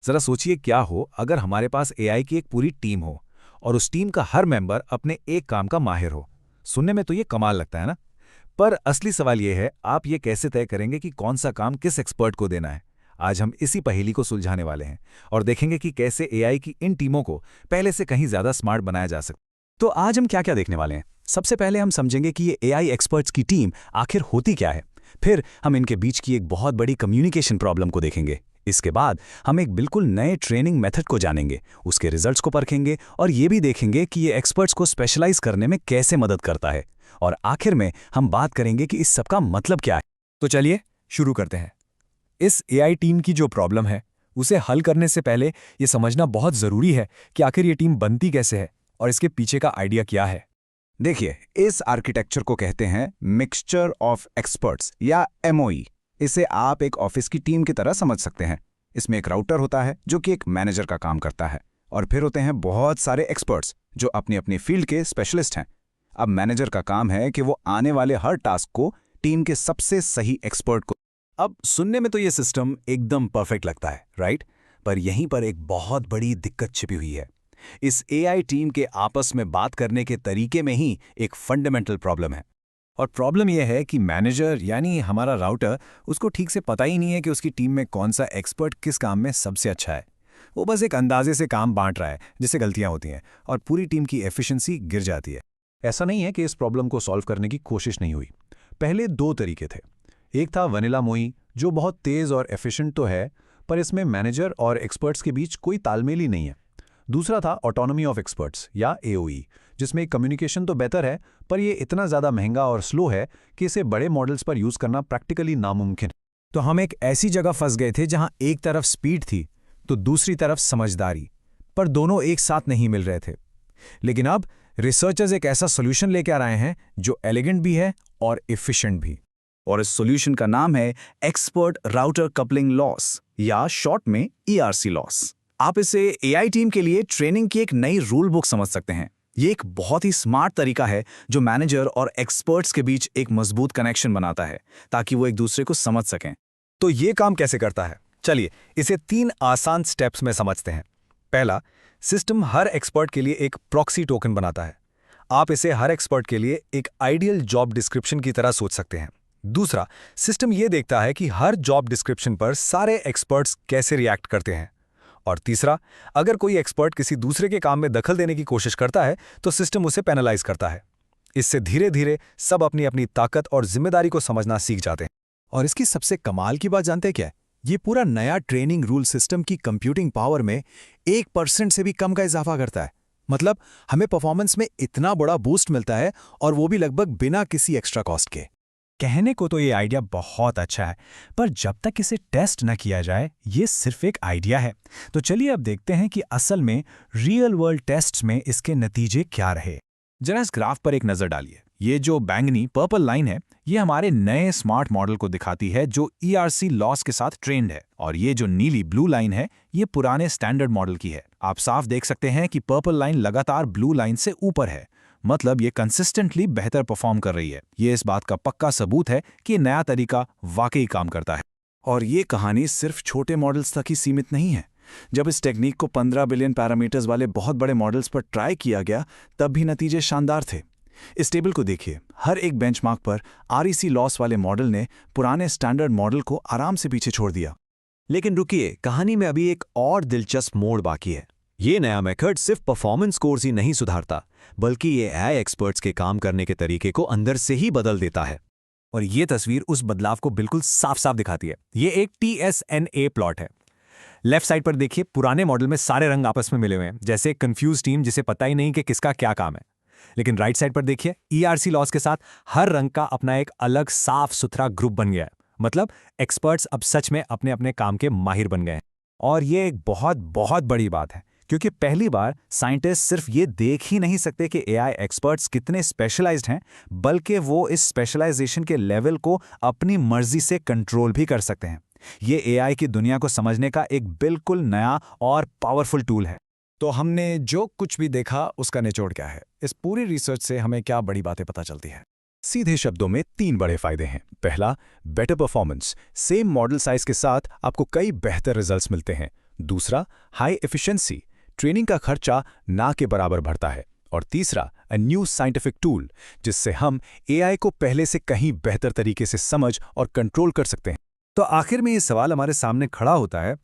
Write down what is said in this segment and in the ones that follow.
जरा सोचिए क्या हो अगर हमारे पास एआई की एक पूरी टीम हो और उस टीम का हर मेंबर अपने एक काम का माहिर हो। सुनने में तो ये कमाल लगता है ना। पर असली सवाल ये है, आप ये कैसे तय करेंगे कि कौन सा काम किस एक्सपर्ट को देना है। आज हम इसी पहेली को सुलझाने वाले हैं और देखेंगे कि कैसे एआई की इन टीमों को पहले से कहीं ज्यादा स्मार्ट बनाया जा सकता तो आज हम क्या क्या देखने वाले हैं। सबसे पहले हम समझेंगे कि ये एआई एक्सपर्ट्स की टीम आखिर होती क्या है। फिर हम इनके बीच की एक बहुत बड़ी कम्युनिकेशन प्रॉब्लम को देखेंगे। इसके बाद हम एक बिल्कुल नए ट्रेनिंग मेथड को जानेंगे, उसके रिजल्ट्स को परखेंगे और ये भी देखेंगे कि ये एक्सपर्ट्स को स्पेशलाइज करने में कैसे मदद करता है। और आखिर में हम बात करेंगे कि इस सब का मतलब क्या है। तो चलिए शुरू करते हैं। इस एआई टीम की जो प्रॉब्लम है उसे हल करने से पहले ये समझना बहुत ज़रूरी है कि आखिर ये टीम बनती कैसे है और इसके पीछे का आइडिया क्या है। देखिए, इस आर्किटेक्चर को कहते हैं मिक्सचर ऑफ एक्सपर्ट्स या एमओई। इसे आप एक ऑफिस की टीम की तरह समझ सकते हैं। इसमें एक राउटर होता है जो कि एक मैनेजर का काम करता है, और फिर होते हैं बहुत सारे एक्सपर्ट्स जो अपनी अपनी फील्ड के स्पेशलिस्ट हैं। अब मैनेजर का काम है कि वो आने वाले हर टास्क को टीम के सबसे सही एक्सपर्ट को। अब सुनने में तो ये सिस्टम एकदम परफेक्ट लगता है, राइट? पर यहीं पर एक बहुत बड़ी दिक्कत छिपी हुई है। इस एआई टीम के आपस में बात करने के तरीके में ही एक फंडामेंटल प्रॉब्लम है। और प्रॉब्लम यह है कि मैनेजर यानी हमारा राउटर, उसको ठीक से पता ही नहीं है कि उसकी टीम में कौन सा एक्सपर्ट किस काम में सबसे अच्छा है। वो बस एक अंदाजे से काम बांट रहा है जिससे गलतियां होती हैं और पूरी टीम की एफिशिएंसी गिर जाती है। ऐसा नहीं है कि इस प्रॉब्लम को सॉल्व करने की कोशिश नहीं हुई। पहले दो तरीके थे। एक था वनीला मोई, जो बहुत तेज़ और एफिशिएंट तो है, पर इसमें मैनेजर और एक्सपर्ट्स के बीच कोई तालमेल ही नहीं है। दूसरा था ऑटोनॉमी ऑफ एक्सपर्ट्स या एओई, जिसमें कम्युनिकेशन तो बेहतर है, पर यह इतना ज़्यादा महंगा और स्लो है कि इसे बड़े मॉडल्स पर यूज़ करना प्रैक्टिकली नामुमकिन है। तो हम एक ऐसी जगह फंस गए थे जहां एक तरफ स्पीड थी तो दूसरी तरफ समझदारी, पर दोनों एक साथ नहीं मिल रहे थे। लेकिन अब रिसर्चर्स एक ऐसा सॉल्यूशन लेकर आ रहे हैं जो एलिगेंट भी है और एफिशिएंट भी। और इस सॉल्यूशन का नाम है एक्सपर्ट राउटर कपलिंग लॉस या शॉर्ट में ईआरसी लॉस। आप इसे एआई टीम के लिए ट्रेनिंग की एक नई रूल बुक समझ सकते हैं। ये एक बहुत ही स्मार्ट तरीका है जो मैनेजर और एक्सपर्ट्स के बीच एक मजबूत कनेक्शन बनाता है ताकि वो एक दूसरे को समझ सकें। तो ये काम कैसे करता है, चलिए इसे 3 आसान स्टेप्स में समझते हैं। पहला, सिस्टम हर एक्सपर्ट के लिए एक प्रॉक्सी टोकन बनाता है। आप इसे हर एक्सपर्ट के लिए एक आइडियल जॉब डिस्क्रिप्शन की तरह सोच सकते हैं। दूसरा, सिस्टम ये देखता है कि हर जॉब डिस्क्रिप्शन पर सारे एक्सपर्ट्स कैसे रिएक्ट करते हैं। और तीसरा, अगर कोई एक्सपर्ट किसी दूसरे के काम में दखल देने की कोशिश करता है तो सिस्टम उसे पेनलाइज करता है। इससे धीरे धीरे सब अपनी अपनी ताकत और जिम्मेदारी को समझना सीख जाते हैं। और इसकी सबसे कमाल की बात जानते हैं क्या है? ये पूरा नया ट्रेनिंग रूल सिस्टम की कंप्यूटिंग पावर में 1% से भी कम का इजाफा करता है। मतलब हमें परफॉर्मेंस में इतना बड़ा बूस्ट मिलता है, और वो भी लगभग बिना किसी एक्स्ट्रा कॉस्ट के। कहने को तो ये आइडिया बहुत अच्छा है, पर जब तक इसे टेस्ट न किया जाए ये सिर्फ एक आइडिया है। तो चलिए अब देखते हैं कि असल में रियल वर्ल्ड टेस्ट्स में इसके नतीजे क्या रहे। जरा इस ग्राफ पर एक नज़र डालिए। ये जो बैंगनी पर्पल लाइन है ये हमारे नए स्मार्ट मॉडल को दिखाती है जो ईआरसी लॉस के साथ ट्रेंड है, और ये जो नीली ब्लू लाइन है ये पुराने स्टैंडर्ड मॉडल की है। आप साफ देख सकते हैं कि पर्पल लाइन लगातार ब्लू लाइन से ऊपर है, मतलब ये कंसिस्टेंटली बेहतर परफॉर्म कर रही है। ये इस बात का पक्का सबूत है कि नया तरीका वाकई काम करता है। और ये कहानी सिर्फ छोटे मॉडल्स तक ही सीमित नहीं है। जब इस टेक्निक को 15 बिलियन पैरामीटर्स वाले बहुत बड़े मॉडल्स पर ट्राई किया गया तब भी नतीजे शानदार थे। इस टेबल को देखिए, हर एक बेंचमार्क पर आरईसी लॉस वाले मॉडल ने पुराने स्टैंडर्ड मॉडल को आराम से पीछे छोड़ दिया। लेकिन रुकिए, कहानी में अभी एक और दिलचस्प मोड़ बाकी है। ये नया मेथड सिर्फ परफॉर्मेंस स्कोर्स ही नहीं सुधारता, बल्कि ये एआई एक्सपर्ट्स के काम करने के तरीके को अंदर से ही बदल देता है। और ये तस्वीर उस बदलाव को बिल्कुल साफ साफ दिखाती है। ये एक TSNA प्लॉट है। लेफ्ट साइड पर देखिए, पुराने मॉडल में सारे रंग आपस में मिले हुए हैं, जैसे कंफ्यूज टीम जिसे पता ही नहीं कि किसका क्या काम है। लेकिन राइट साइड पर देखिए, ईआरसी लॉस के साथ हर रंग का अपना एक अलग साफ सुथरा ग्रुप बन गया है। मतलब एक्सपर्ट्स अब सच में अपने अपने काम के माहिर बन गए हैं। और ये एक बहुत बहुत बड़ी बात है, क्योंकि पहली बार साइंटिस्ट सिर्फ ये देख ही नहीं सकते कि एआई एक्सपर्ट्स कितने स्पेशलाइज्ड हैं, बल्कि वो इस स्पेशलाइजेशन के लेवल को अपनी मर्जी से कंट्रोल भी कर सकते हैं। ये एआई की दुनिया को समझने का एक बिल्कुल नया और पावरफुल टूल है। तो हमने जो कुछ भी देखा उसका निचोड़ क्या है? इस पूरी रिसर्च से हमें क्या बड़ी बातें पता चलती हैं? सीधे शब्दों में 3 बड़े फायदे हैं। पहला, better performance. Same model size के साथ आपको कई बेहतर रिजल्ट्स मिलते हैं। दूसरा, हाई एफिशिएंसी, ट्रेनिंग का खर्चा ना के बराबर बढ़ता है। और तीसरा, अ न्यू साइंटिफिक टूल, जिससे हम एआई को पहले से कहीं बेहतर तरीके से समझ और कंट्रोल कर सकते हैं। तो आखिर में ये सवाल हमारे सामने खड़ा होता है,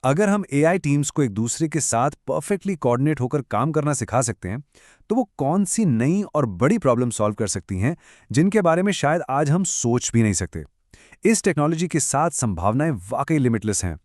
अगर हम एआई टीम्स को एक दूसरे के साथ परफेक्टली कोऑर्डिनेट होकर काम करना सिखा सकते हैं, तो वो कौन सी नई और बड़ी प्रॉब्लम सॉल्व कर सकती हैं जिनके बारे में शायद आज हम सोच भी नहीं सकते। इस टेक्नोलॉजी के साथ संभावनाएं वाकई लिमिटलेस हैं।